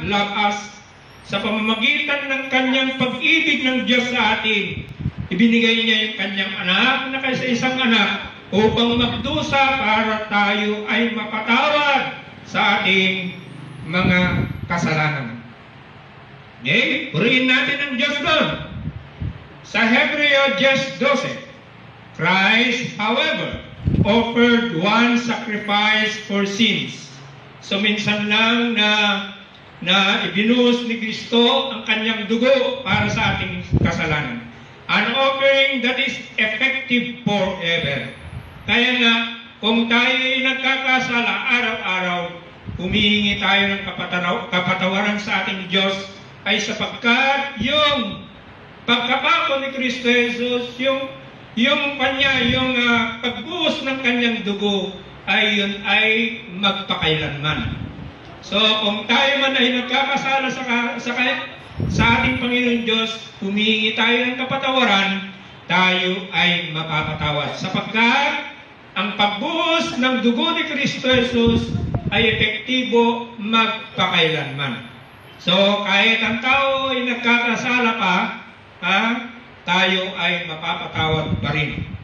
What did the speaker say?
God loved us sa pamamagitan ng kanyang pag-ibig ng Diyos sa atin. Ibinigay niya yung kanyang anak na kaysa isang anak upang magdusa para tayo ay mapatawad sa ating mga kasalanan. Okay? Purihin natin ang Diyos doon. Sa Hebreo 10:12, Christ, however, offered one sacrifice for sins. So minsan lang na ibinuhos ni Kristo ang kanyang dugo para sa ating kasalanan. An offering that is effective forever. Kaya nga, kung tayo ay nagkakasala araw-araw, humihingi tayo ng kapatawaran sa ating Diyos ay sapagkat yung pagkapako ni Kristo Jesus, yung pagbuhos ng kanyang dugo ay yun ay magpakailanman. So kung tayo man ay nagkakasala sa ating Panginoon Diyos, humihingi tayo ng kapatawaran, tayo ay mapapatawad. Sapagkat ang pagbuhos ng dugo ni Kristo Jesus ay epektibo magpakailanman. So kahit ang tao ay nagkakasala pa, tayo ay mapapatawad pa rin.